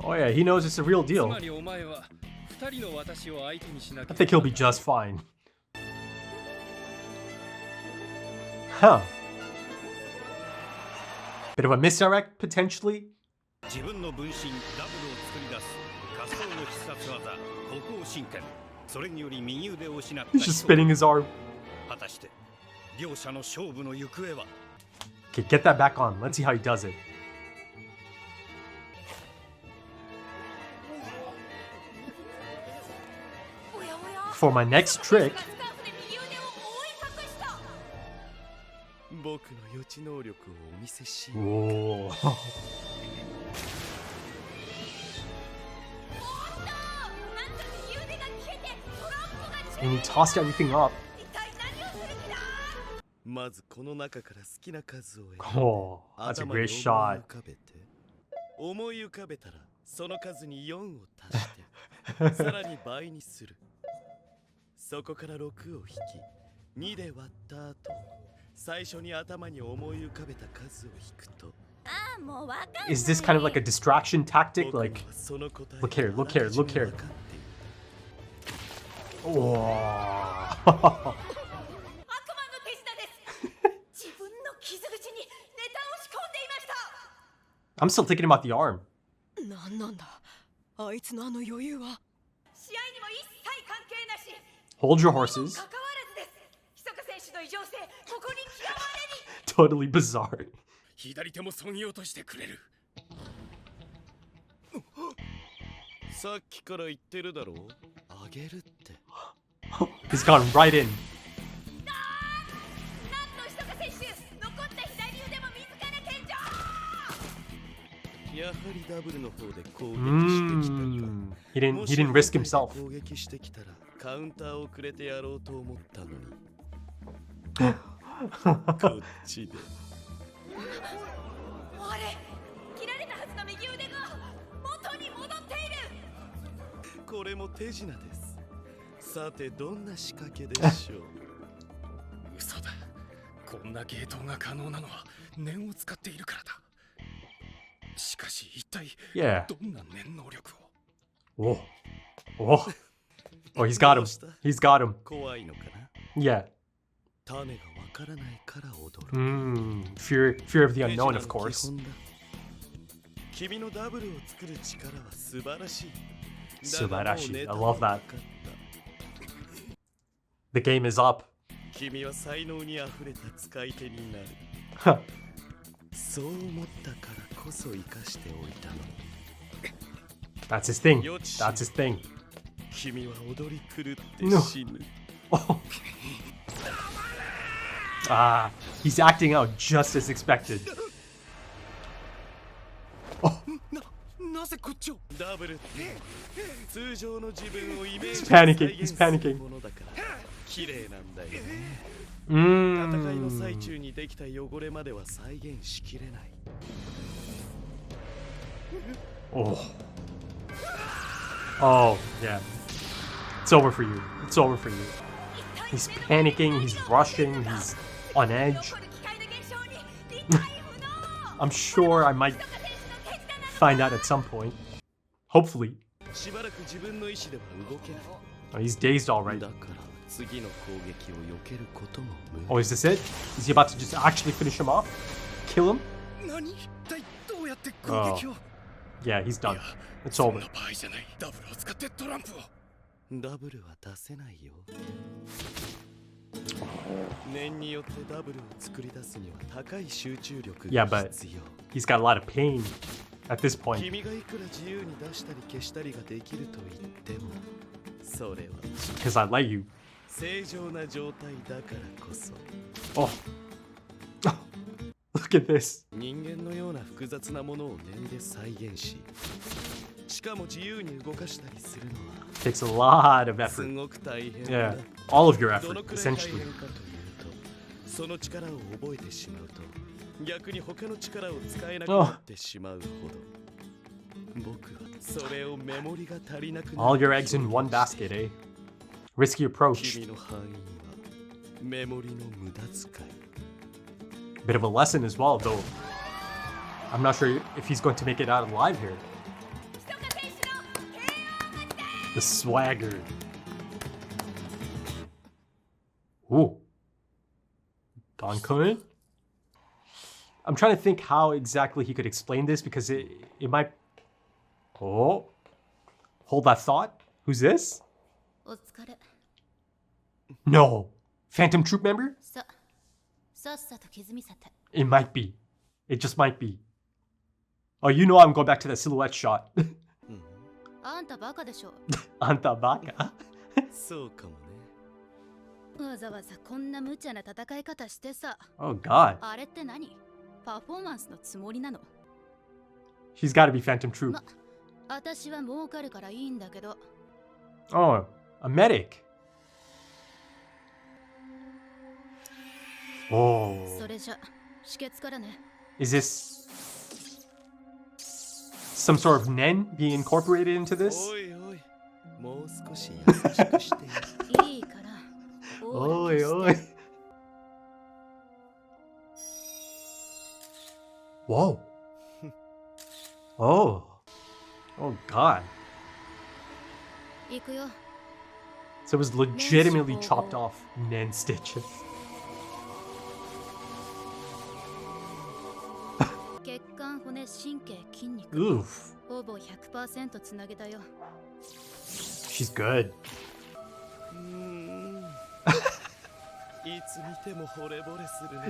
Oh yeah, he knows it's a real deal. I think he'll be just fine. Huh. Bit of a misdirect, potentially? He's just spinning his arm. Okay, get that back on. Let's see how he does it. For my next trick... Whoa. And he tossed everything up. Oh, that's a great shot. Is this kind of like a distraction tactic? Like, look here, look here, look here. Oh. I'm still thinking about the arm. Hold your horses. Totally bizarre. He's gone right in. He didn't risk himself. Yeah. Whoa. Whoa. Oh, he's got him. He's got him. Yeah. Fear of the unknown, of course. Subarashi. I love that. The game is up. That's his thing. That's his thing. No. Oh. Ah, he's acting out just as expected. Oh. He's panicking. He's panicking. Oh. Oh, yeah. It's over for you. It's over for you. He's panicking, he's rushing, he's on edge. I'm sure I might find out at some point. Hopefully. Oh, he's dazed already. Oh, is this it? Is he about to just actually finish him off? Kill him? Oh. Yeah, he's done. It's over. Yeah, but he's got a lot of pain at this point. Because I let you. Oh. Look at this. Takes a lot of effort. Yeah, all of your effort, essentially. Oh. All your eggs in one basket, eh? Risky approach. Bit of a lesson as well, though. I'm not sure if he's going to make it out alive here. The swagger. Ooh. Gankun? I'm trying to think how exactly he could explain this because it might... Oh. Hold that thought. Who's this? No. Phantom Troupe member? It might be. It just might be. Oh, you know I'm going back to that silhouette shot. Anta baka? Oh god. She's gotta be Phantom Troupe. Oh, a medic. Oh. Is this some sort of Nen being incorporated into this? Oi, oi. Whoa. Oh. Oh god. So it was legitimately chopped off Nen stitches. Oof. She's good.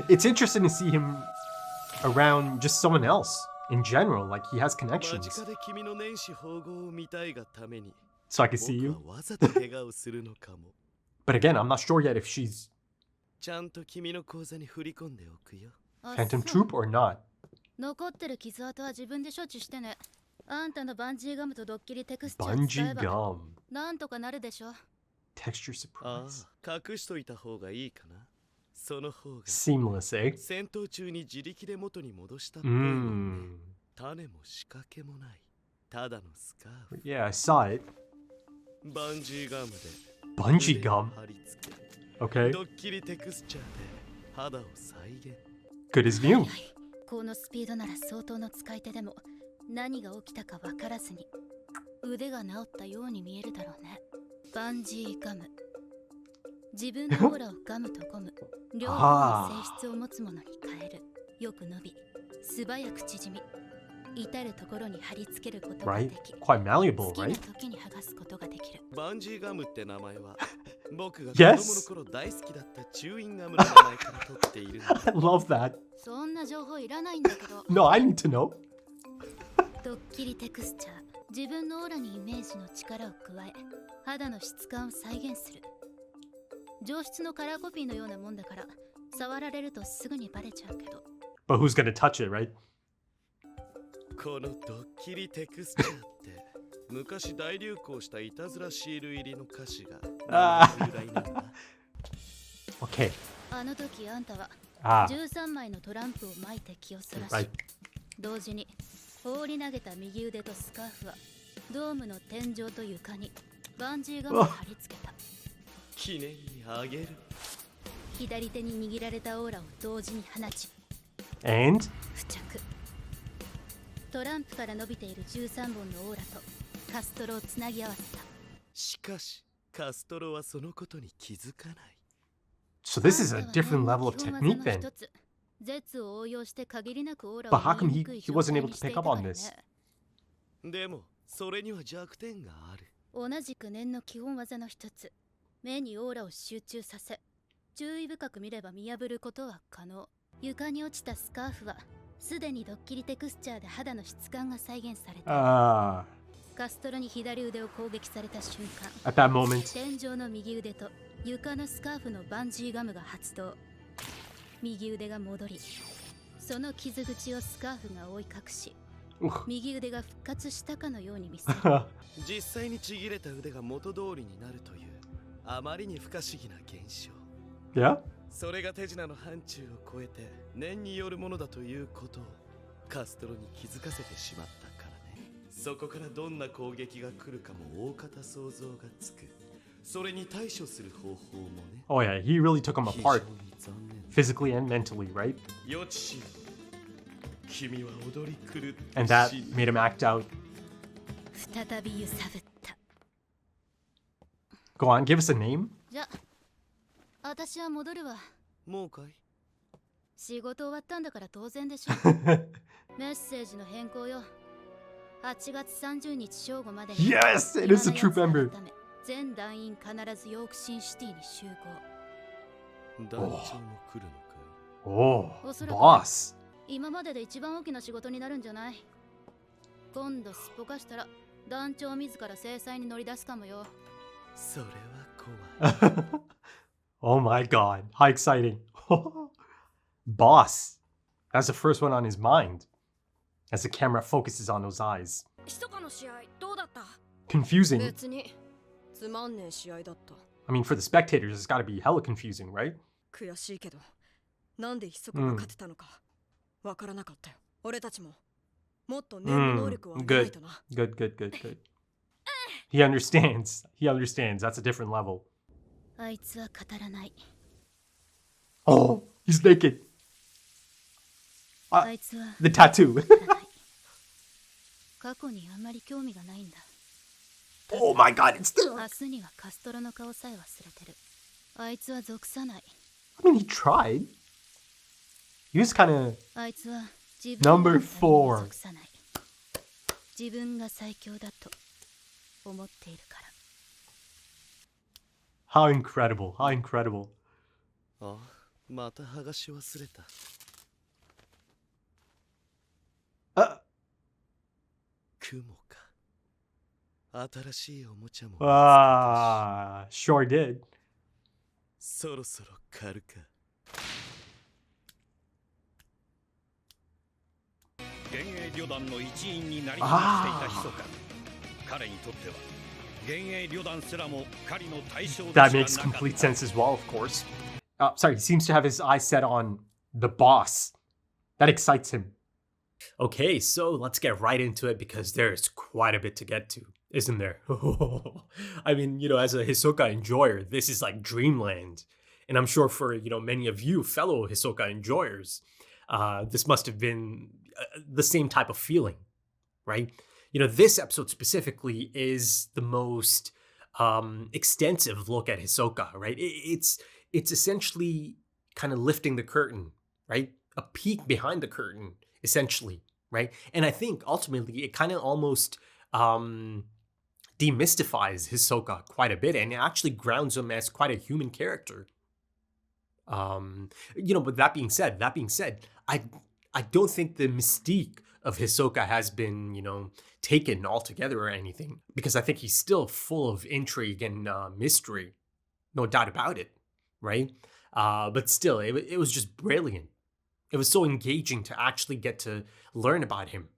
It's interesting to see him around just someone else in general. Like he has connections. So I can see you. But again, I'm not sure yet if she's Phantom Troupe or not. Bungee gum. Texture surprise. Seamless, eh? Yeah, I saw it. Bungee gum? Okay. Good as new. このスピードなら相当の使い手でも何が起きたか分からずに腕が治ったように見えるだろうね。バンジーガム。自分のオーラをガムとゴム両方の性質を持つものに変える。よく伸び、素早く縮み、至るところに貼り付けることができ、Quite malleable, 好きな right? 時に剥がすことができる。バンジーガムって名前は僕が子供の頃大好きだったチューインガムの名前から取っている。I love that. そんな情報いらないんだけど。No, I need to know. ドッキリテクスチャー。自分のオーラにイメージの力を加え、肌の質感を再現する。上質のカラーコピーのようなもんだから、触られるとすぐにバレちゃうけど。But who's gonna touch it, right? このドッキリテクスチャーって昔大流行したいたずらシール入りの歌詞が由来なんだ。Okay. あの時あんたは13枚のトランプを巻いて気をそらし、Right. 同時に放り投げた右腕とスカーフはドームの天井と床にバンジーガムを貼り付けた。記念にあげる。左手に握られたオーラを同時に放ち、 And? 付着。トランプから伸びている13本のオーラとカストロをつなぎ合わせた。しかしカストロはそのことに気づかない。So this is a different level of technique then. But how come he wasn't able to pick up on this? でもそれには弱点がある。同じく念の基本技の一つ、目にオーラを集中させ、注意深く見れば見破ることは可能。床に落ちたスカーフはすでにドッキリテクスチャーで肌の質感が再現された。カストロに左腕を攻撃された瞬間、 At that moment. 天井の右腕と床のスカーフのバンジーガムが発動。右腕が戻り、その傷口をスカーフが覆い隠し、右腕が復活したかのように見せる。実際にちぎれた腕が元通りになるというあまりに不可思議な現象。Yeah? それが手品の範疇を超えて念によるものだということをカストロに気づかせてしまったからね。そこからどんな攻撃が来るかも大方想像がつく。それに対処する方法もね。Oh yeah, he really took him apart. Physically and mentally, right? 予知しろ。君は踊り狂って And that 死ん made him act out. 再び揺さぶった。 Go on, give us a name. じゃあ私は戻るわ。もうかい仕事終わったんだから当然でしょ。メッセージの変更よ。8月30日正午までに Yes, it is a troop member. 全団員必ずヨークシンシティに集合。団長も来るのかい Oh, おそらく boss. 今までで一番大きな仕事になるんじゃない？今度すっぽかしたら団長自ら制裁に乗り出すかもよ。それは怖い Oh my god, how exciting. Boss. That's the first one on his mind. As the camera focuses on those eyes. ひそかの試合どうだった？ Confusing. 別につまんねえ試合だった。 I mean, for the spectators, it's gotta be hella confusing, right? 悔しいけど、なんでひそかが勝てたのかわからなかったよ。俺たちももっと念の能力を上げないとな。Good, good, good, good. He understands. He understands. That's a different level. あいつは語らない。 Oh, he's naked. あいつは The tattoo. 語らない。過去にあんまり興味がないんだ。 Oh my god, it's still. 明日にはカストロの顔さえ忘れてる。あいつは属さない。 I mean, he tried. He was kind of. あいつは自分 Number のために 4. 属さない。自分が最強だと思っているから。 How incredible. How incredible. あまた剥がし忘れた 雲か新しいおもちゃも Sure did. そろそろ狩るか幻影旅団の一員になりきっていたヒソカ彼にとっては幻影旅団すらも狩りの対象でしか That な makes かった complete sense as well, of course. Sorry, he seems to have his eyes set on the boss. That excites him. Okay, so let's get right into it because there's quite a bit to get to, isn't there? I mean, as a Hisoka enjoyer, this is like dreamland. And I'm sure for, many of you fellow Hisoka enjoyers, this must have been the same type of feeling, right? This episode specifically is the most extensive look at Hisoka, right? It's essentially kind of lifting the curtain, right? A peek behind the curtain, essentially, right? And I think ultimately it kind of almost demystifies Hisoka quite a bit and it actually grounds him as quite a human character. But that being said, I don't think the mystique of Hisoka has been, taken altogether or anything, because I think he's still full of intrigue and mystery, no doubt about it, right? But still, it was just brilliant. It was so engaging to actually get to learn about him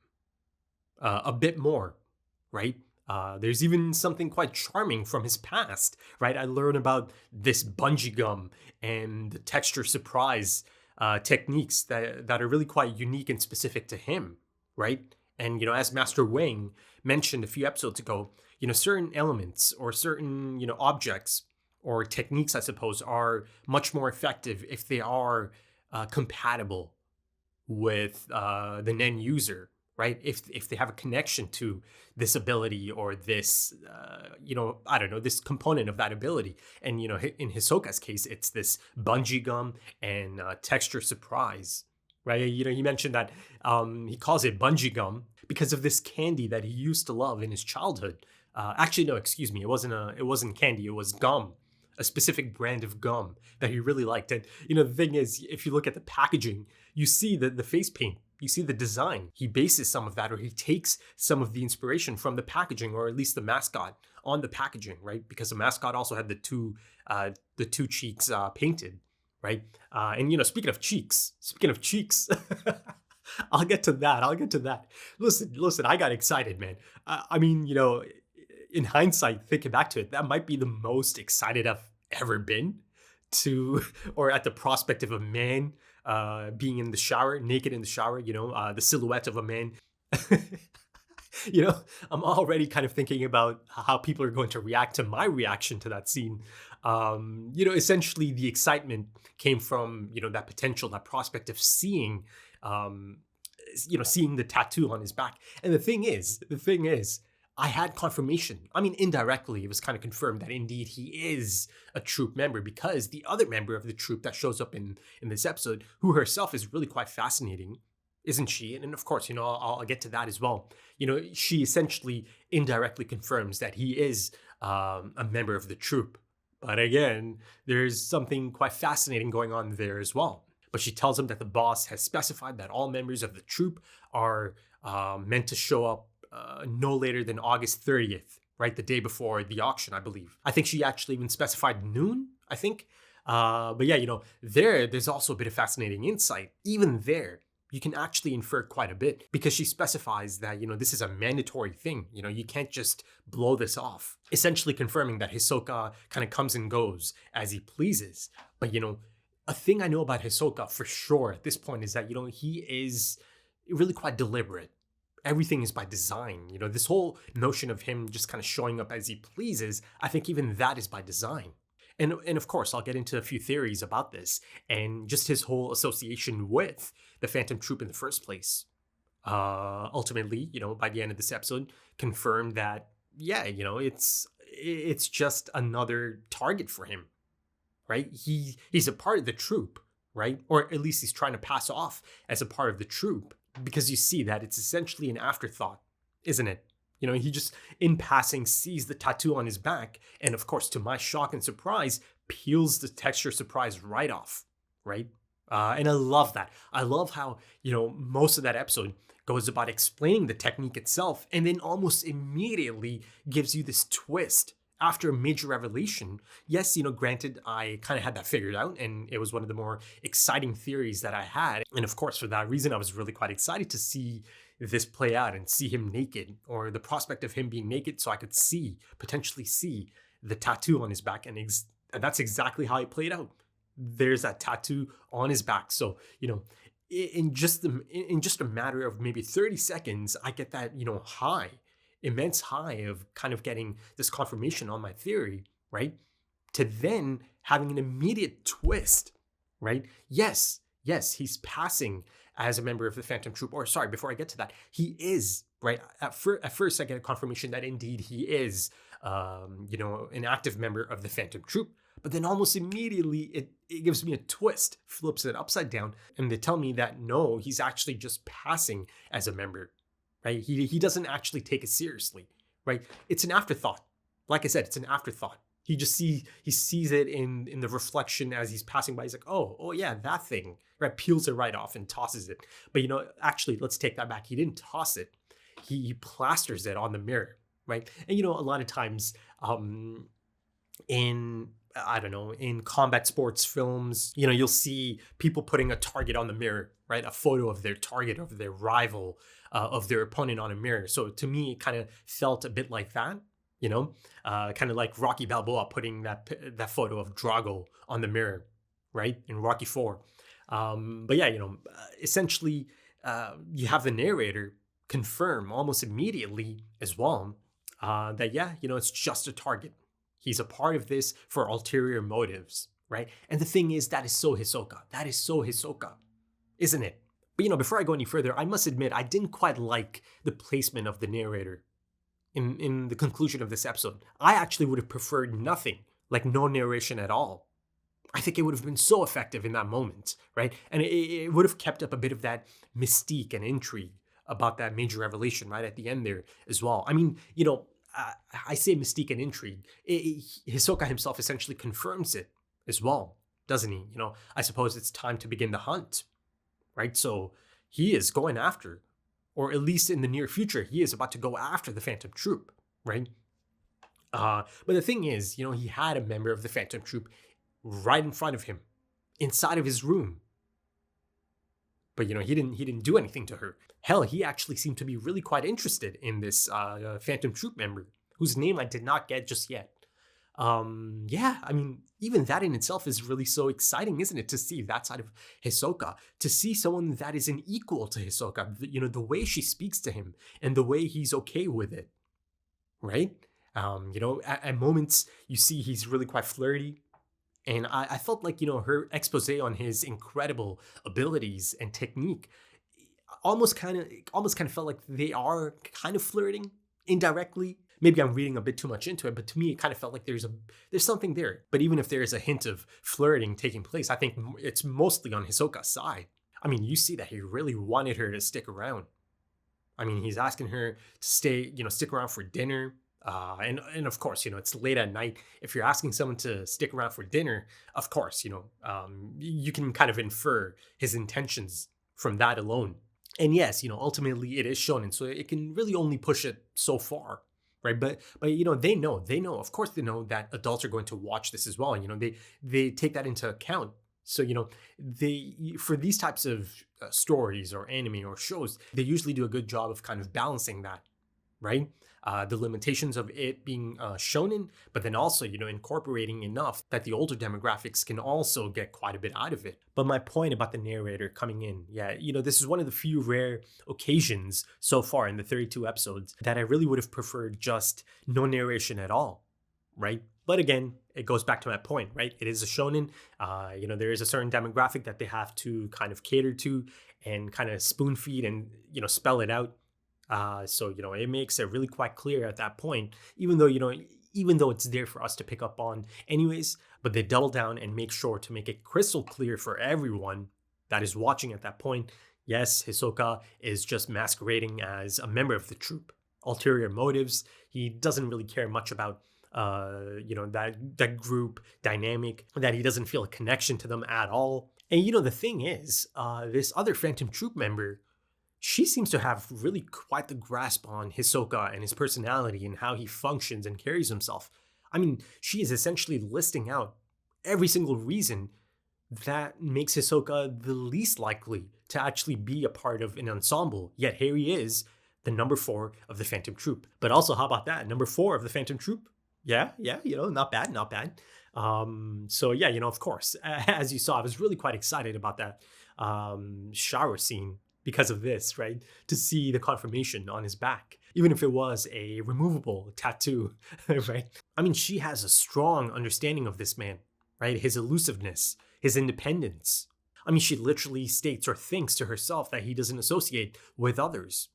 a bit more, right? There's even something quite charming from his past, right? I learned about this bungee gum and the texture surprise techniques that are really quite unique and specific to him, right? And, as Master Wang mentioned a few episodes ago, certain elements or certain, objects or techniques, I suppose, are much more effective if they are compatible with the Nen user, right? If they have a connection to this ability or this, I don't know, this component of that ability. And, in Hisoka's case, it's this bungee gum and texture surprise, right? He mentioned that he calls it bungee gum because of this candy that he used to love in his childhood. Actually, no, excuse me. It wasn't candy. It was gum. A specific brand of gum that he really liked. And, the thing is, if you look at the packaging, you see the face paint, you see the design. He bases some of that, or he takes some of the inspiration from the packaging, or at least the mascot on the packaging, right? Because the mascot also had the two cheeks painted, right? And, speaking of cheeks, I'll get to that. Listen, I got excited, man. I mean, in hindsight, thinking back to it, that might be the most excited I've ever been to, or at the prospect of a man being in the shower, naked in the shower, the silhouette of a man. I'm already kind of thinking about how people are going to react to my reaction to that scene. Essentially the excitement came from, that potential, that prospect of seeing seeing the tattoo on his back. And the thing is, I had confirmation. I mean, indirectly, it was kind of confirmed that indeed he is a Troupe member, because the other member of the Troupe that shows up in this episode, who herself is really quite fascinating, isn't she? And of course, I'll get to that as well. She essentially indirectly confirms that he is a member of the Troupe. But again, there's something quite fascinating going on there as well. But she tells him that the boss has specified that all members of the Troupe are meant to show up no later than August 30th, right? The day before the auction, I believe. I think she actually even specified noon, I think. But yeah, there's also a bit of fascinating insight. Even there, you can actually infer quite a bit, because she specifies that, this is a mandatory thing. You can't just blow this off. Essentially confirming that Hisoka kind of comes and goes as he pleases. But, a thing I know about Hisoka for sure at this point is that, he is really quite deliberate. Everything is by design. This whole notion of him just kind of showing up as he pleases, I think even that is by design. And of course, I'll get into a few theories about this and just his whole association with the Phantom Troupe in the first place. Ultimately, by the end of this episode, confirmed that, yeah, it's just another target for him, right? He's a part of the Troupe, right? Or at least he's trying to pass off as a part of the Troupe, because you see that it's essentially an afterthought, isn't it? He just, in passing, sees the tattoo on his back, and of course, to my shock and surprise, peels the texture surprise right off, right? And I love that. I love how, most of that episode goes about explaining the technique itself, and then almost immediately gives you this twist after a major revelation. Yes, granted, I kind of had that figured out, and it was one of the more exciting theories that I had. And of course, for that reason, I was really quite excited to see this play out and see him naked, or the prospect of him being naked, so I could potentially see the tattoo on his back. And that's exactly how it played out. There's that tattoo on his back. So, in just a matter of maybe 30 seconds, I get that, immense high of kind of getting this confirmation on my theory, right? To then having an immediate twist, right? Yes, he's passing as a member of the Phantom Troupe. Or sorry, before I get to that, he is, right? At first I get a confirmation that indeed he is, an active member of the Phantom Troupe. But then almost immediately it gives me a twist, flips it upside down, and they tell me that no, he's actually just passing as a member, right? He doesn't actually take it seriously, right? It's an afterthought. Like I said, it's an afterthought. He sees it in the reflection as he's passing by. He's like, oh yeah, that thing, right? Peels it right off and tosses it. But actually, let's take that back. He didn't toss it. He plasters it on the mirror, right? And a lot of times, in combat sports films, you'll see people putting a target on the mirror, right? A photo of their target, of their rival, of their opponent on a mirror. So to me, it kind of felt a bit like that. Kind of like Rocky Balboa putting that photo of Drago on the mirror, right? In Rocky 4. But yeah, essentially, you have the narrator confirm almost immediately as well that, yeah, it's just a target. He's a part of this for ulterior motives, right? And the thing is, that is so Hisoka. That is so Hisoka, isn't it? But before I go any further, I must admit, I didn't quite like the placement of the narrator in the conclusion of this episode. I actually would have preferred nothing, like no narration at all. I think it would have been so effective in that moment, right? And it would have kept up a bit of that mystique and intrigue about that major revelation right at the end there as well. I mean, I say mystique and intrigue. Hisoka himself essentially confirms it as well, doesn't he? I suppose it's time to begin the hunt, right? So he is going after, or at least in the near future, he is about to go after the Phantom Troupe, right? But the thing is, he had a member of the Phantom Troupe right in front of him, inside of his room. But he didn't do anything to her. Hell, he actually seemed to be really quite interested in this Phantom Troupe member, whose name I did not get just yet. Yeah, I mean, even that in itself is really so exciting, isn't it? To see that side of Hisoka, to see someone that is an equal to Hisoka, the way she speaks to him and the way he's okay with it, right? At moments you see he's really quite flirty. And I felt like, her expose on his incredible abilities and technique, almost kind of felt like they are kind of flirting indirectly. Maybe I'm reading a bit too much into it, but to me, it kind of felt like there's something there. But even if there is a hint of flirting taking place, I think it's mostly on Hisoka's side. I mean, you see that he really wanted her to stick around. I mean, he's asking her to stay, stick around for dinner. And of course, it's late at night. If you're asking someone to stick around for dinner, of course, you can kind of infer his intentions from that alone. And yes, ultimately it is shonen, so it can really only push it so far, right? But they know, of course they know that adults are going to watch this as well, and they take that into account. So they, for these types of stories or anime or shows, they usually do a good job of kind of balancing that, right? The limitations of it being shonen, but then also, incorporating enough that the older demographics can also get quite a bit out of it. But my point about the narrator coming in, this is one of the few rare occasions so far in the 32 episodes that I really would have preferred just no narration at all, right? But again, it goes back to my point, right? It is a shonen. There is a certain demographic that they have to kind of cater to and kind of spoon feed and, spell it out. So it makes it really quite clear at that point, even though it's there for us to pick up on anyways, but they double down and make sure to make it crystal clear for everyone that is watching at that point. Yes, Hisoka is just masquerading as a member of the troupe. Ulterior motives. He doesn't really care much about that group dynamic, that he doesn't feel a connection to them at all. And the thing is, this other Phantom Troupe member, she seems to have really quite the grasp on Hisoka and his personality and how he functions and carries himself. I mean, she is essentially listing out every single reason that makes Hisoka the least likely to actually be a part of an ensemble. Yet here he is, the number 4 of the Phantom Troupe. But also, how about that? Number 4 of the Phantom Troupe? Yeah, not bad. So yeah, of course, as you saw, I was really quite excited about that shower scene because of this, right? To see the confirmation on his back, even if it was a removable tattoo, right? I mean, she has a strong understanding of this man, right? His elusiveness, his independence. I mean, she literally states or thinks to herself that he doesn't associate with others,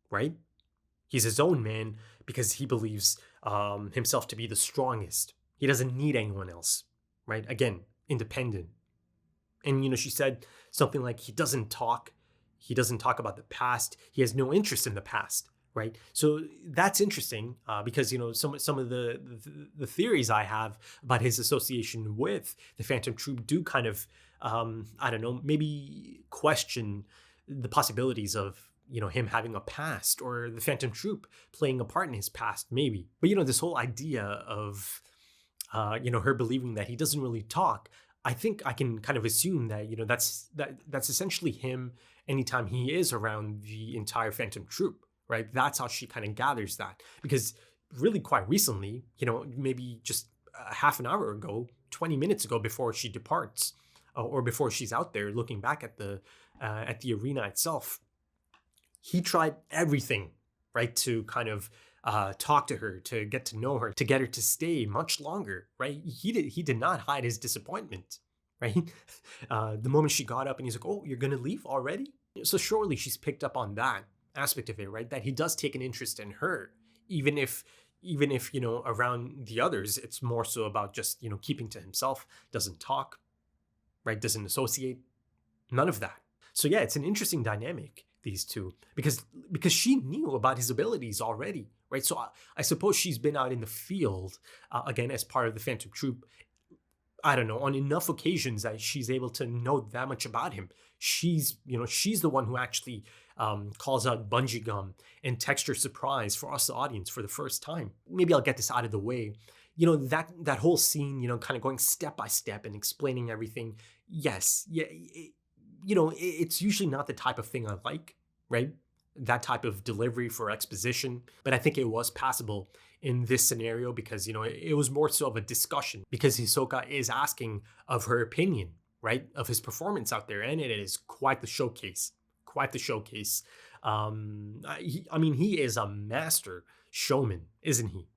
right? He's his own man because he believes himself to be the strongest. He doesn't need anyone else, right? Again, independent. And, she said something like he doesn't talk about the past. He has no interest in the past, right? So that's interesting because, some of the theories I have about his association with the Phantom Troupe do kind of, maybe question the possibilities of, him having a past or the Phantom Troupe playing a part in his past, maybe. But, this whole idea of, her believing that he doesn't really talk, I think I can kind of assume that, that's essentially him anytime he is around the entire Phantom Troupe, right? That's how she kind of gathers that. Because really quite recently, maybe just half an hour ago, 20 minutes ago before she departs, or before she's out there looking back at the arena itself, he tried everything, right, to kind of talk to her, to get to know her, to get her to stay much longer, right? He did not hide his disappointment, right? The moment she got up and he's like, "Oh, you're gonna leave already?" So surely she's picked up on that aspect of it, right? That he does take an interest in her, even if around the others, it's more so about just keeping to himself, doesn't talk, right? Doesn't associate, none of that. So yeah, it's an interesting dynamic, these two, because she knew about his abilities already, right? So I suppose she's been out in the field again as part of the Phantom Troupe, I don't know, on enough occasions that she's able to know that much about him. She's the one who actually calls out bungee gum and texture surprise for us, the audience, for the first time. Maybe I'll get this out of the way. That whole scene, kind of going step by step and explaining everything. Yes, yeah, it's usually not the type of thing I like, right? That type of delivery for exposition. But I think it was passable in this scenario because, it was more so of a discussion because Hisoka is asking of her opinion, right? Of his performance out there. And it is quite the showcase. He is a master showman, isn't he?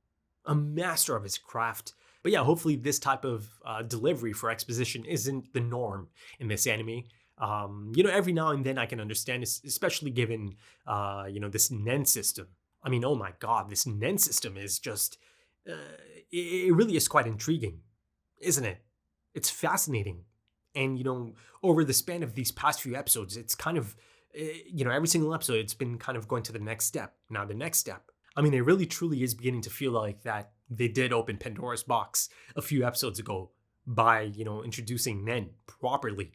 A master of his craft. But yeah, hopefully this type of delivery for exposition isn't the norm in this anime. Every now and then I can understand, especially given, this Nen system. I mean, oh my God, this Nen system is just, it really is quite intriguing, isn't it? It's fascinating. And, over the span of these past few episodes, it's kind of, every single episode, it's been kind of going to the next step. Now, the next step. I mean, it really truly is beginning to feel like that they did open Pandora's box a few episodes ago by, introducing Nen properly,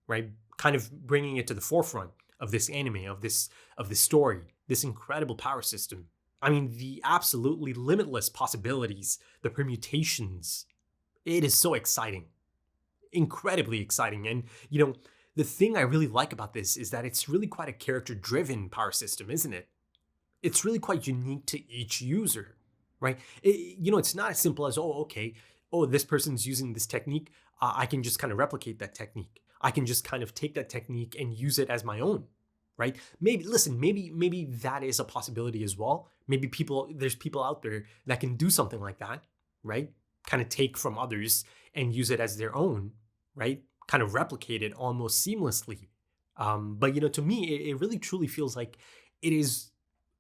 right? Kind of bringing it to the forefront of this anime, of this story, this incredible power system. I mean, the absolutely limitless possibilities, the permutations. It is so exciting. Incredibly exciting. And, the thing I really like about this is that it's really quite a character-driven power system, isn't it? It's really quite unique to each user, right? It's not as simple as, this person's using this technique. I can just kind of replicate that technique. I can just kind of take that technique and use it as my own, right? Maybe that is a possibility as well. Maybe there's people out there that can do something like that, right? Kind of take from others and use it as their own, right? Kind of replicate it almost seamlessly. But to me, it really truly feels like it is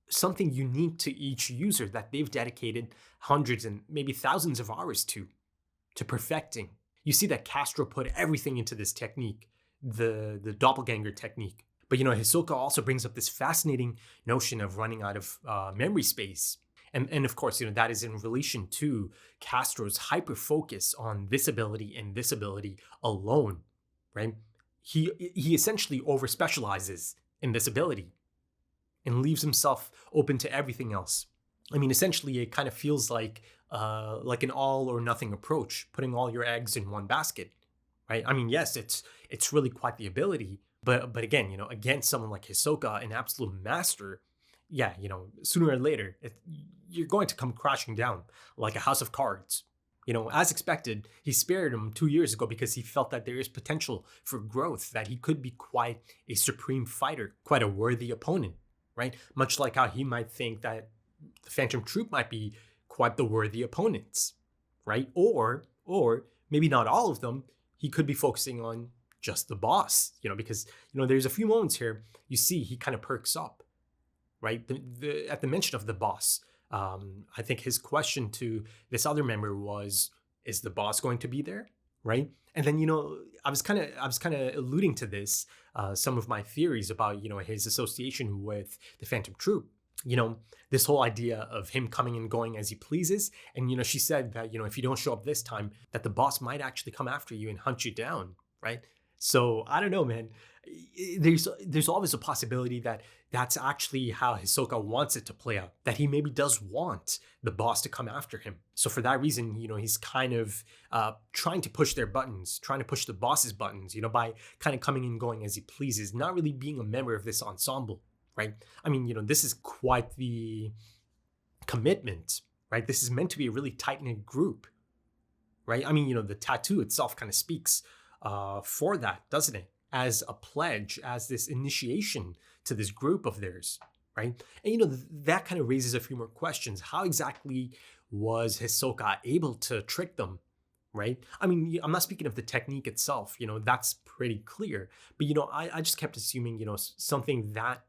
something unique to each user that they've dedicated hundreds and maybe thousands of hours to perfecting. You see that Castro put everything into this technique, the doppelganger technique. But Hisoka also brings up this fascinating notion of running out of memory space. And of course, that is in relation to Castro's hyper focus on this ability and this ability alone, right? He essentially over specializes in this ability and leaves himself open to everything else. I mean, essentially, it kind of feels like an all or nothing approach, putting all your eggs in one basket, right? I mean, yes, it's really quite the ability, but again, against someone like Hisoka, an absolute master, yeah, sooner or later, you're going to come crashing down like a house of cards. As expected, he spared him 2 years ago because he felt that there is potential for growth, that he could be quite a supreme fighter, quite a worthy opponent, right? Much like how he might think that the Phantom Troupe might be quite the worthy opponents, right? Or maybe not all of them. He could be focusing on just the boss, because there's a few moments here you see he kind of perks up, right? At the mention of the boss, I think his question to this other member was, "Is the boss going to be there?" Right? And then I was kind of alluding to this, some of my theories about his association with the Phantom Troupe. This whole idea of him coming and going as he pleases. And, she said that, if you don't show up this time, that the boss might actually come after you and hunt you down, right? So I don't know, man. There's always a possibility that that's actually how Hisoka wants it to play out, that he maybe does want the boss to come after him. So for that reason, he's kind of trying to push their buttons, trying to push the boss's buttons, by kind of coming and going as he pleases, not really being a member of this ensemble. Right? I mean, this is quite the commitment, right? This is meant to be a really tight-knit group, right? I mean, the tattoo itself kind of speaks for that, doesn't it? As a pledge, as this initiation to this group of theirs, right? And, that kind of raises a few more questions. How exactly was Hisoka able to trick them, right? I mean, I'm not speaking of the technique itself, that's pretty clear. But, I just kept assuming, something that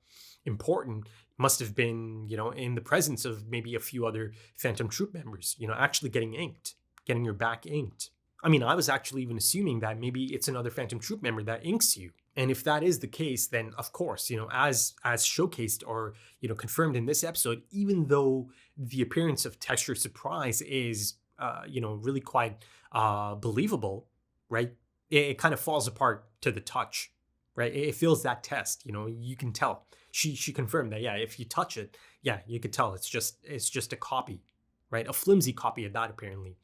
important must have been, in the presence of maybe a few other Phantom Troupe members, actually getting your back inked. I mean, I was actually even assuming that maybe it's another Phantom Troupe member that inks you. And if that is the case, then of course, as showcased or, confirmed in this episode, even though the appearance of Texture Surprise is, really quite believable, right? It kind of falls apart to the touch, right? It feels that test, you can tell. She confirmed that, yeah, if you touch it, yeah, you could tell it's just a copy, right? A flimsy copy of that, apparently.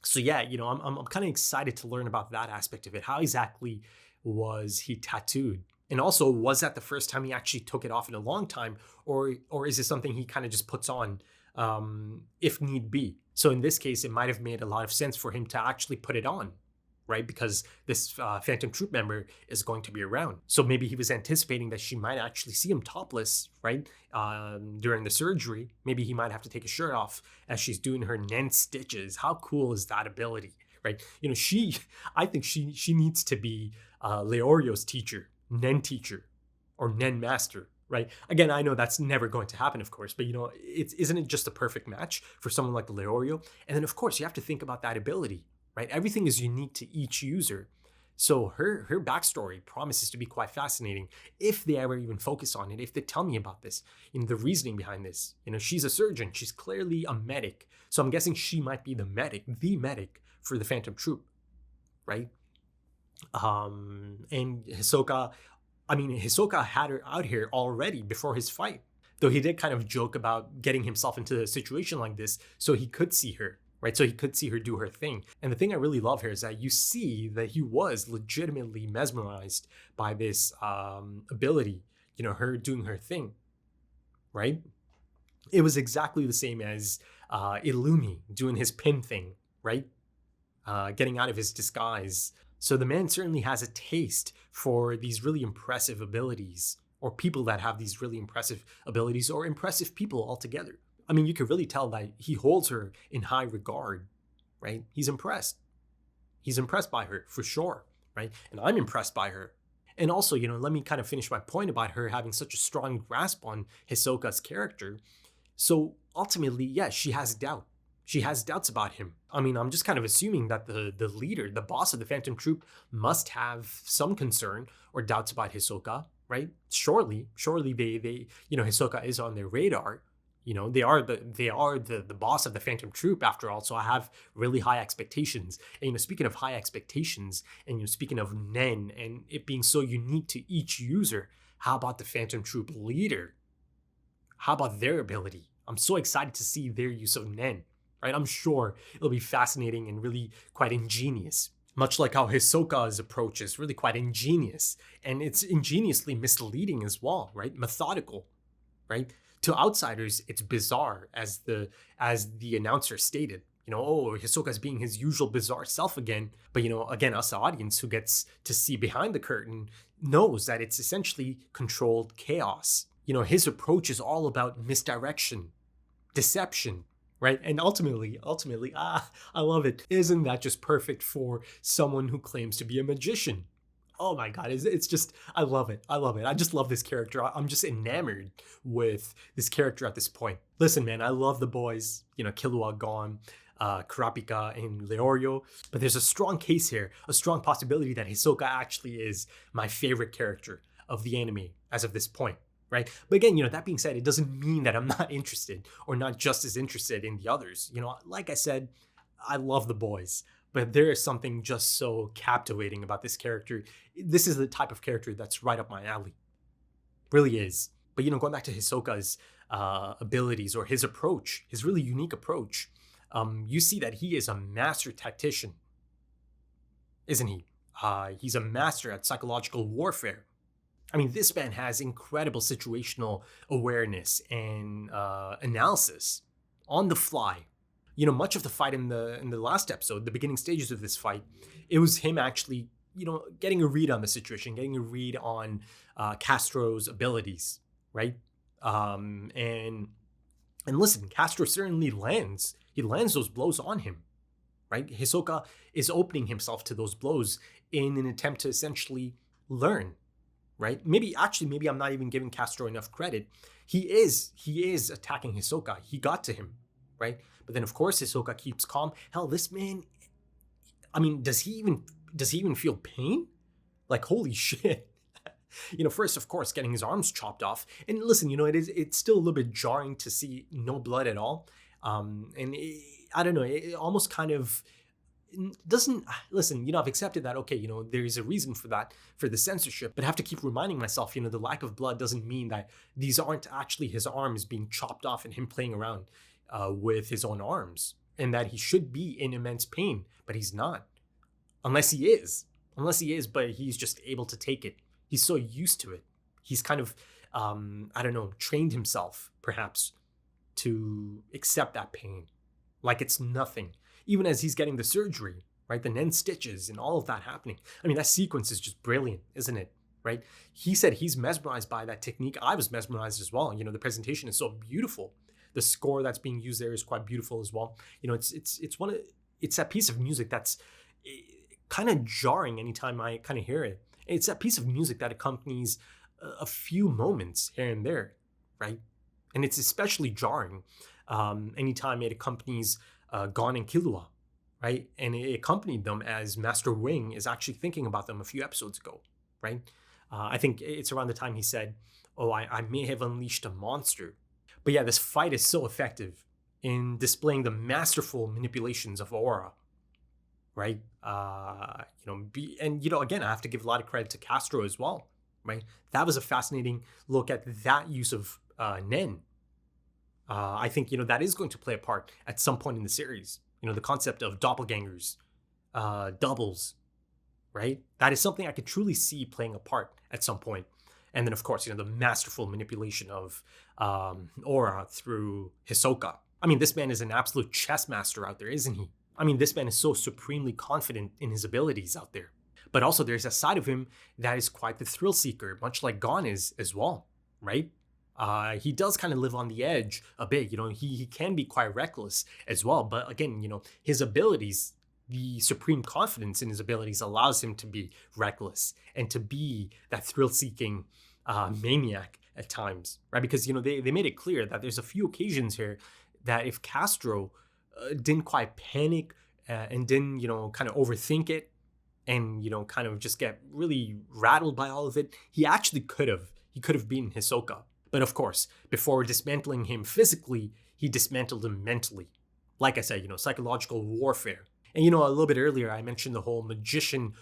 So yeah, I'm kind of excited to learn about that aspect of it. How exactly was he tattooed? And also, was that the first time he actually took it off in a long time, or is it something he kind of just puts on if need be? So in this case, it might have made a lot of sense for him to actually put it on, right? Because this Phantom Troupe member is going to be around. So maybe he was anticipating that she might actually see him topless, right? During the surgery. Maybe he might have to take his shirt off as she's doing her Nen stitches. How cool is that ability, right? I think she needs to be Leorio's teacher, Nen teacher, or Nen master, right? Again, I know that's never going to happen, of course, but isn't it just a perfect match for someone like Leorio? And then, of course, you have to think about that ability, right? Everything is unique to each user. So her backstory promises to be quite fascinating if they ever even focus on it, if they tell me about this, the reasoning behind this. She's a surgeon. She's clearly a medic. So I'm guessing she might be the medic for the Phantom Troupe, right? And Hisoka had her out here already before his fight, though he did kind of joke about getting himself into a situation like this so he could see her, right? So he could see her do her thing. And the thing I really love here is that you see that he was legitimately mesmerized by this ability, her doing her thing, right? It was exactly the same as Illumi doing his pin thing, right? Getting out of his disguise. So the man certainly has a taste for these really impressive abilities, or people that have these really impressive abilities, or impressive people altogether. I mean, you could really tell that he holds her in high regard, right? He's impressed. He's impressed by her, for sure, right? And I'm impressed by her. And also, let me kind of finish my point about her having such a strong grasp on Hisoka's character. So ultimately, yes, she has doubt. She has doubts about him. I mean, I'm just kind of assuming that the leader, the boss of the Phantom Troupe, must have some concern or doubts about Hisoka, right? Surely they Hisoka is on their radar. They are the boss of the Phantom Troupe after all. So I have really high expectations. And speaking of high expectations, and speaking of Nen and it being so unique to each user, how about the Phantom Troupe leader? How about their ability? I'm so excited to see their use of Nen. Right? I'm sure it'll be fascinating and really quite ingenious. Much like how Hisoka's approach is really quite ingenious. And it's ingeniously misleading as well, right? Methodical, right? To outsiders, it's bizarre, as the announcer stated. Hisoka's being his usual bizarre self again. But again, us audience who gets to see behind the curtain knows that it's essentially controlled chaos. His approach is all about misdirection, deception, right? And ultimately, I love it. Isn't that just perfect for someone who claims to be a magician? Oh my God, it's just, I love it. I just love this character. I'm just enamored with this character at this point. Listen, man, I love the boys, Kilua, Gon, Kurapika, and Leorio. But there's a strong case here, a strong possibility that Hisoka actually is my favorite character of the anime as of this point. Right? But again, that being said, it doesn't mean that I'm not interested or not just as interested in the others. Like I said, I love the boys, but there is something just so captivating about this character. This is the type of character that's right up my alley. Really is. But, going back to Hisoka's abilities or his approach, his really unique approach, you see that he is a master tactician, isn't he? He's a master at psychological warfare. I mean, this man has incredible situational awareness and analysis on the fly. Much of the fight in the last episode, the beginning stages of this fight, it was him actually, getting a read on the situation, getting a read on Castro's abilities, right? And listen, Castro certainly lands. He lands those blows on him, right? Hisoka is opening himself to those blows in an attempt to essentially learn. Right? Maybe I'm not even giving Castro enough credit. He is attacking Hisoka. He got to him, right? But then of course Hisoka keeps calm. Hell, this man, I mean, does he even feel pain? Like, holy shit. First, of course, getting his arms chopped off. And listen, it's still a little bit jarring to see no blood at all. I don't know, it almost kind of doesn't, listen, I've accepted that, okay, there's a reason for that, for the censorship, but I have to keep reminding myself, the lack of blood doesn't mean that these aren't actually his arms being chopped off and him playing around with his own arms, and that he should be in immense pain, but he's not. Unless he is, but he's just able to take it. He's so used to it. He's kind of, trained himself, perhaps, to accept that pain like it's nothing. Even as he's getting the surgery, right? The Nen stitches and all of that happening. I mean, that sequence is just brilliant, isn't it? Right? He said he's mesmerized by that technique. I was mesmerized as well. The presentation is so beautiful. The score that's being used there is quite beautiful as well. It's that piece of music that's kind of jarring anytime I kind of hear it. It's a piece of music that accompanies a few moments here and there, right? And it's especially jarring anytime it accompanies Gon and Kilua, right? And it accompanied them as Master Wing is actually thinking about them a few episodes ago, right? I think it's around the time he said, oh, I may have unleashed a monster. But yeah, this fight is so effective in displaying the masterful manipulations of aura, right? Again, I have to give a lot of credit to Castro as well, right? That was a fascinating look at that use of Nen. I think, that is going to play a part at some point in the series. The concept of doppelgangers, doubles, right? That is something I could truly see playing a part at some point. And then, of course, the masterful manipulation of aura through Hisoka. I mean, this man is an absolute chess master out there, isn't he? I mean, this man is so supremely confident in his abilities out there. But also, there's a side of him that is quite the thrill seeker, much like Gon is as well, right? He does kind of live on the edge a bit. He can be quite reckless as well. But again, his abilities, the supreme confidence in his abilities allows him to be reckless and to be that thrill-seeking maniac at times, right? Because, they made it clear that there's a few occasions here that if Castro didn't quite panic and didn't, kind of overthink it and, kind of just get really rattled by all of it, he actually could have beaten Hisoka. But of course, before dismantling him physically, he dismantled him mentally. Like I said, psychological warfare. And, a little bit earlier, I mentioned the whole magician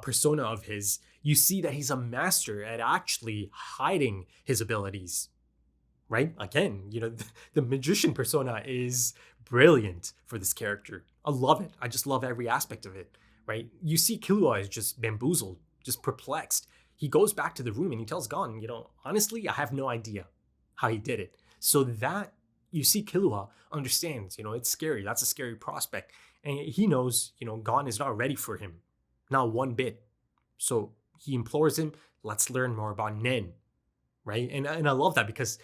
persona of his. You see that he's a master at actually hiding his abilities, right? Again, the magician persona is brilliant for this character. I love it. I just love every aspect of it, right? You see Kilua is just bamboozled, just perplexed. He goes back to the room and he tells Gon, honestly, I have no idea how he did it. So that you see Kilua understands, it's scary. That's a scary prospect. And he knows, Gon is not ready for him. Not one bit. So he implores him, let's learn more about Nen, right? And I love that because,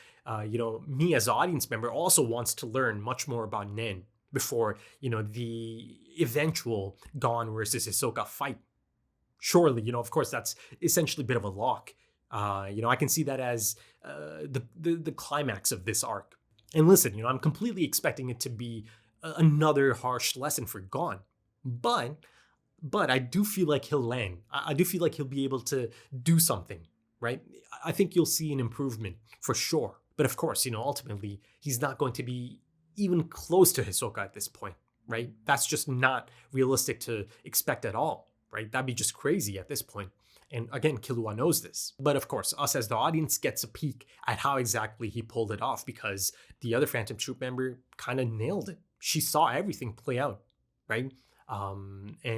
me as an audience member also wants to learn much more about Nen before, the eventual Gon versus Hisoka fight. Surely, of course, that's essentially a bit of a lock. I can see that as the climax of this arc. And listen, I'm completely expecting it to be another harsh lesson for Gon. But I do feel like he'll land. I do feel like he'll be able to do something, right? I think you'll see an improvement for sure. But of course, ultimately, he's not going to be even close to Hisoka at this point, right? That's just not realistic to expect at all, right? That'd be just crazy at this point. And again, Kilua knows this. But of course, us as the audience gets a peek at how exactly he pulled it off because the other Phantom Troupe member kind of nailed it. She saw everything play out, right? As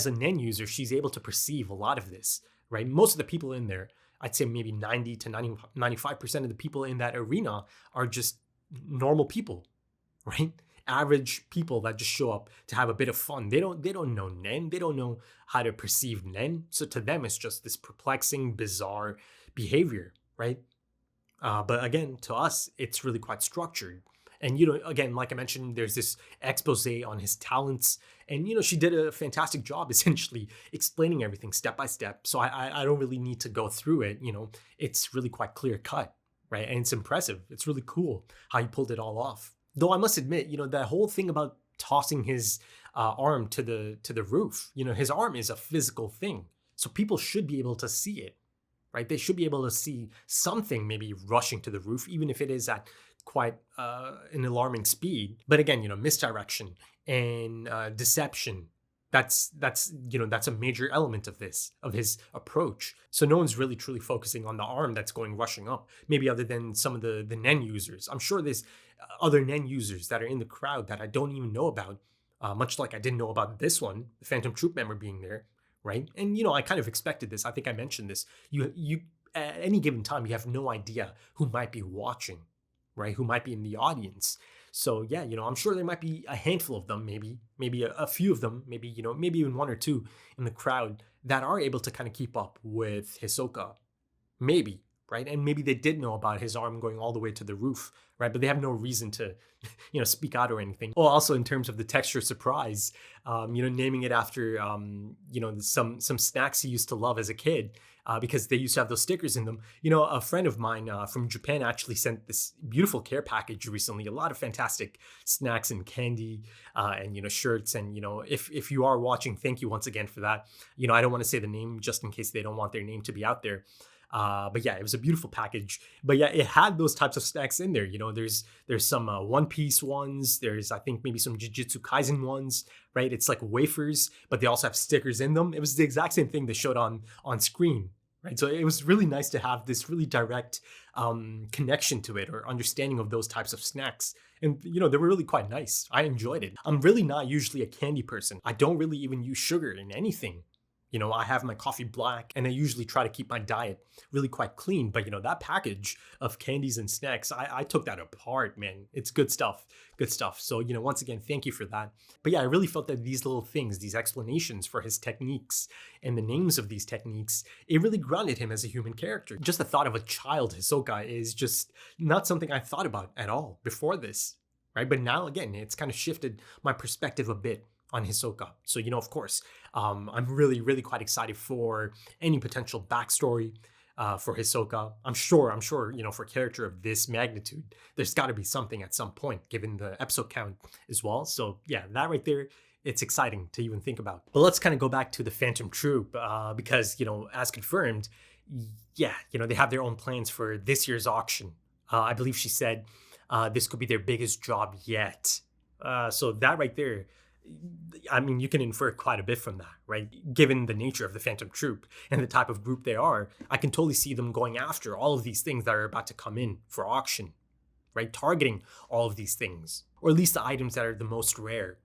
a Nen user, she's able to perceive a lot of this, right? Most of the people in there, I'd say maybe 90 to 95% of the people in that arena are just normal people, right? Average people that just show up to have a bit of fun. They don't know Nen. They don't know how to perceive Nen. So to them, it's just this perplexing, bizarre behavior, right? But again, to us, it's really quite structured. And, again, like I mentioned, there's this expose on his talents. And, she did a fantastic job, essentially, explaining everything step by step. So I don't really need to go through it. It's really quite clear cut, right? And it's impressive. It's really cool how he pulled it all off. Though I must admit, that whole thing about tossing his arm to the roof, his arm is a physical thing. So people should be able to see it, right? They should be able to see something maybe rushing to the roof, even if it is at quite an alarming speed. But again, misdirection and deception, that's a major element of his approach. So no one's really truly focusing on the arm that's going rushing up, maybe other than some of the Nen users. I'm sure there's other Nen users that are in the crowd that I don't even know about, much like I didn't know about this one, the Phantom Troupe member being there, right? And I kind of expected this. I think I mentioned this. You at any given time, you have no idea who might be watching, right? Who might be in the audience. So yeah, I'm sure there might be a handful of them, maybe a few of them, maybe even one or two in the crowd that are able to kind of keep up with Hisoka. Maybe, right? And maybe they did know about his arm going all the way to the roof, right? But they have no reason to, speak out or anything. Oh, also in terms of the texture surprise, naming it after, some snacks he used to love as a kid. Because they used to have those stickers in them. A friend of mine from Japan actually sent this beautiful care package recently. A lot of fantastic snacks and candy and, shirts. And, if you are watching, thank you once again for that. I don't want to say the name just in case they don't want their name to be out there. But yeah, it was a beautiful package. But yeah, it had those types of snacks in there. There's some One Piece ones. There's, I think, maybe some Jujutsu Kaisen ones, right? It's like wafers, but they also have stickers in them. It was the exact same thing they showed on screen, right? So it was really nice to have this really direct connection to it or understanding of those types of snacks. And, they were really quite nice. I enjoyed it. I'm really not usually a candy person. I don't really even use sugar in anything. I have my coffee black, and I usually try to keep my diet really quite clean. But, that package of candies and snacks, I took that apart, man. It's good stuff. Good stuff. So, once again, thank you for that. But yeah, I really felt that these little things, these explanations for his techniques and the names of these techniques, it really grounded him as a human character. Just the thought of a child Hisoka is just not something I thought about at all before this, right? But now, again, it's kind of shifted my perspective a bit on Hisoka. So, of course, I'm really, really quite excited for any potential backstory for Hisoka. I'm sure, for a character of this magnitude, there's got to be something at some point, given the episode count as well. So yeah, that right there, it's exciting to even think about. But let's kind of go back to the Phantom Troupe because, as confirmed, yeah, they have their own plans for this year's auction. I believe she said this could be their biggest job yet. So that right there, I mean, you can infer quite a bit from that, right? Given the nature of the Phantom Troupe and the type of group they are, I can totally see them going after all of these things that are about to come in for auction, right? Targeting all of these things, or at least the items that are the most rare,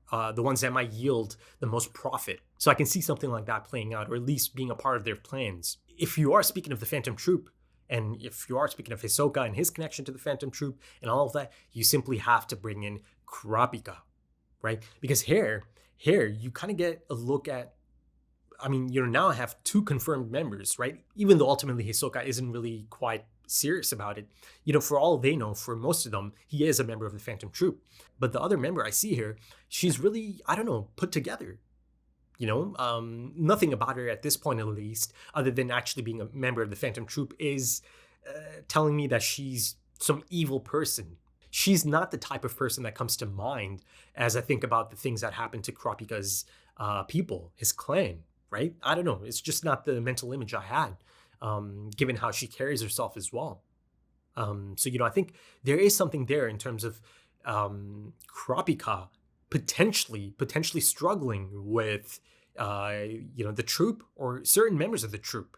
the ones that might yield the most profit. So I can see something like that playing out, or at least being a part of their plans. If you are speaking of the Phantom Troupe, and if you are speaking of Hisoka and his connection to the Phantom Troupe and all of that, you simply have to bring in Kurapika. Right? Because here, you kind of get a look at, I mean, now I have 2 confirmed members, right? Even though ultimately Hisoka isn't really quite serious about it. For all they know, for most of them, he is a member of the Phantom Troupe. But the other member I see here, she's really, I don't know, put together. Nothing about her at this point, at least, other than actually being a member of the Phantom Troupe, is telling me that she's some evil person. She's not the type of person that comes to mind as I think about the things that happened to Kurapika's people, his clan, right? I don't know. It's just not the mental image I had, given how she carries herself as well. So, I think there is something there in terms of Kurapika potentially struggling with, the troupe or certain members of the troupe,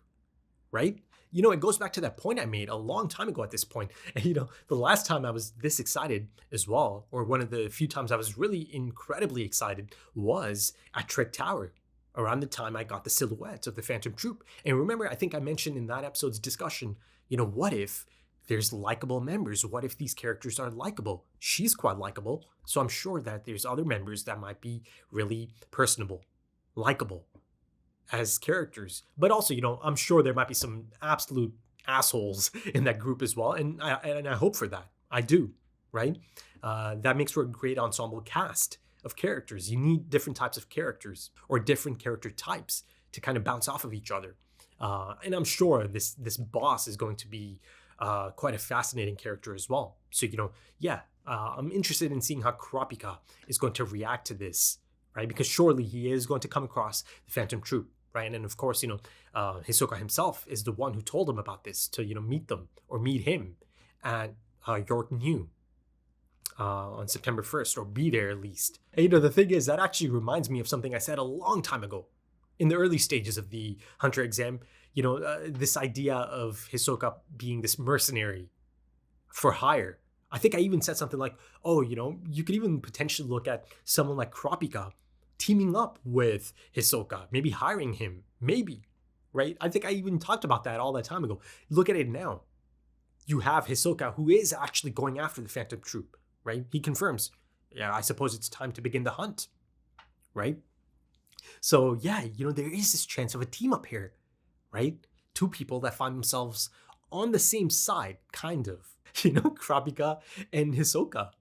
right? It goes back to that point I made a long time ago at this point. And, the last time I was this excited as well, or one of the few times I was really incredibly excited, was at Trek Tower, around the time I got the silhouette of the Phantom Troupe. And remember, I think I mentioned in that episode's discussion, what if there's likable members? What if these characters are likable? She's quite likable, so I'm sure that there's other members that might be really personable, likable as characters. But also, I'm sure there might be some absolute assholes in that group as well, and I hope for that. I do, right? That makes for a great ensemble cast of characters. You need different types of characters or different character types to kind of bounce off of each other. And I'm sure this boss is going to be quite a fascinating character as well. So, I'm interested in seeing how Kurapika is going to react to this, right? Because surely he is going to come across the Phantom Troupe, right? And of course, Hisoka himself is the one who told him about this, to, meet them or meet him at York New on September 1st, or be there at least. And, the thing is, that actually reminds me of something I said a long time ago in the early stages of the Hunter exam. This idea of Hisoka being this mercenary for hire. I think I even said something like, oh, you could even potentially look at someone like Kurapika teaming up with Hisoka, maybe hiring him, maybe, right? I think I even talked about that all that time ago. Look at it now. You have Hisoka, who is actually going after the Phantom Troupe, right? He confirms, yeah, I suppose it's time to begin the hunt, right? So yeah, there is this chance of a team up here, right? 2 people that find themselves on the same side, kind of. You know, Kurapika and Hisoka.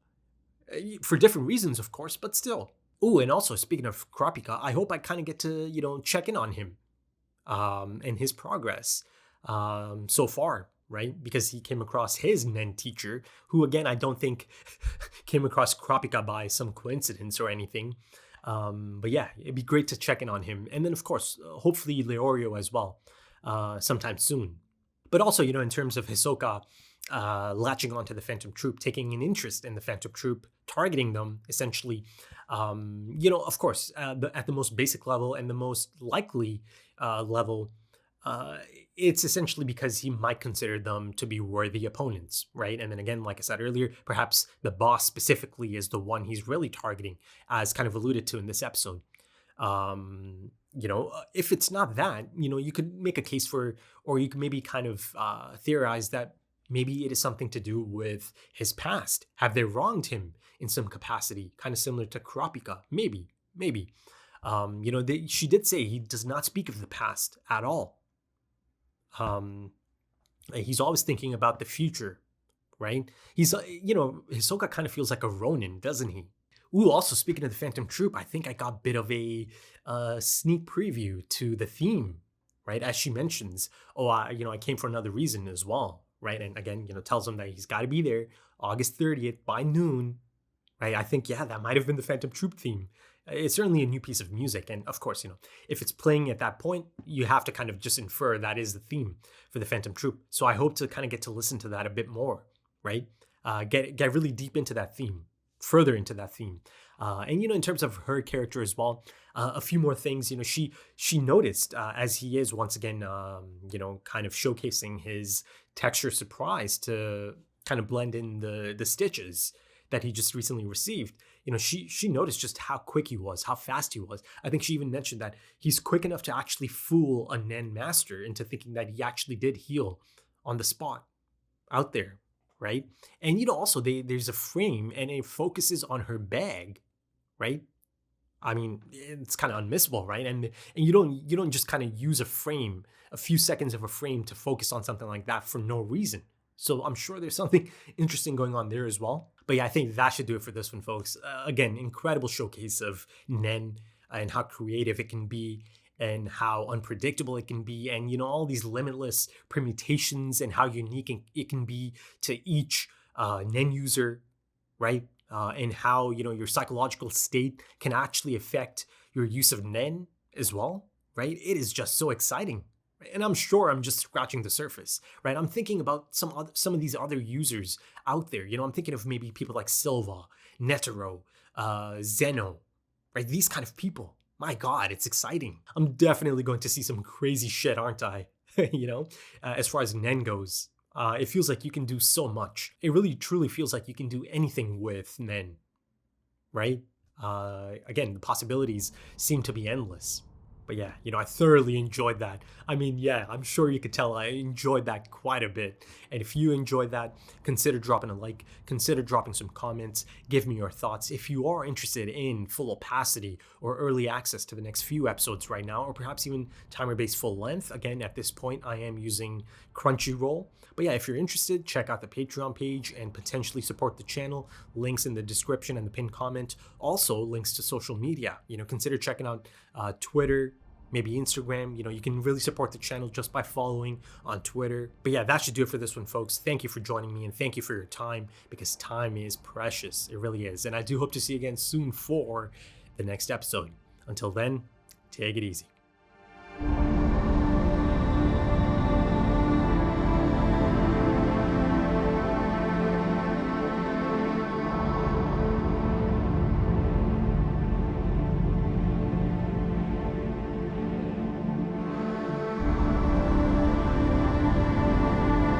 For different reasons, of course, but still. Oh, and also, speaking of Kurapika, I hope I kind of get to, check in on him and his progress so far, right? Because he came across his Nen teacher, who, again, I don't think came across Kurapika by some coincidence or anything. But yeah, it'd be great to check in on him. And then, of course, hopefully Leorio as well, sometime soon. But also, in terms of Hisoka latching onto the Phantom Troupe, taking an interest in the Phantom Troupe, targeting them, essentially, of course, at the most basic level and the most likely level, it's essentially because he might consider them to be worthy opponents, right? And then again, like I said earlier, perhaps the boss specifically is the one he's really targeting, as kind of alluded to in this episode. If it's not that, you could make a case for, or you could maybe kind of theorize that maybe it is something to do with his past. Have they wronged him in some capacity? Kind of similar to Kurapika. Maybe. She did say he does not speak of the past at all. He's always thinking about the future, right? He's, Hisoka kind of feels like a Ronin, doesn't he? Ooh, also speaking of the Phantom Troupe, I think I got a bit of a sneak preview to the theme, right? As she mentions, I came for another reason as well, right? And again, tells him that he's got to be there August 30th by noon, right? I think, that might have been the Phantom Troupe theme. It's certainly a new piece of music. And of course, if it's playing at that point, you have to kind of just infer that is the theme for the Phantom Troupe. So I hope to kind of get to listen to that a bit more, right? Get really deep into that theme, further into that theme. And, in terms of her character as well, a few more things, she noticed as he is once again, kind of showcasing his texture surprise to kind of blend in the stitches that he just recently received. She noticed just how quick he was, how fast he was. I think she even mentioned that he's quick enough to actually fool a Nen master into thinking that he actually did heal on the spot out there, right? And also there's a frame and it focuses on her bag, right? I mean, it's kind of unmissable, right? And you don't just kind of use a frame, a few seconds of a frame to focus on something like that for no reason. So I'm sure there's something interesting going on there as well. But yeah, I think that should do it for this one, folks. Again, incredible showcase of Nen and how creative it can be and how unpredictable it can be, and all these limitless permutations and how unique it can be to each Nen user, right? And how your psychological state can actually affect your use of Nen as well, right? It is just so exciting. And I'm sure I'm just scratching the surface, right? I'm thinking about some of these other users out there. I'm thinking of maybe people like Silva, Netero, Zeno, right? These kind of people. My God, it's exciting. I'm definitely going to see some crazy shit, aren't I? As far as Nen goes, it feels like you can do so much. It really, truly feels like you can do anything with Nen, right? Again, the possibilities seem to be endless. But yeah, I thoroughly enjoyed that. I mean, yeah, I'm sure you could tell I enjoyed that quite a bit. And if you enjoyed that, consider dropping a like, consider dropping some comments, give me your thoughts. If you are interested in full opacity or early access to the next few episodes right now, or perhaps even timer-based full length, again, at this point, I am using Crunchyroll. But yeah, if you're interested, check out the Patreon page and potentially support the channel. Links in the description and the pinned comment. Also, links to social media. Consider checking out Twitter, maybe Instagram. You can really support the channel just by following on Twitter. But yeah, that should do it for this one, folks. Thank you for joining me and thank you for your time, because time is precious. It really is. And I do hope to see you again soon for the next episode. Until then, take it easy.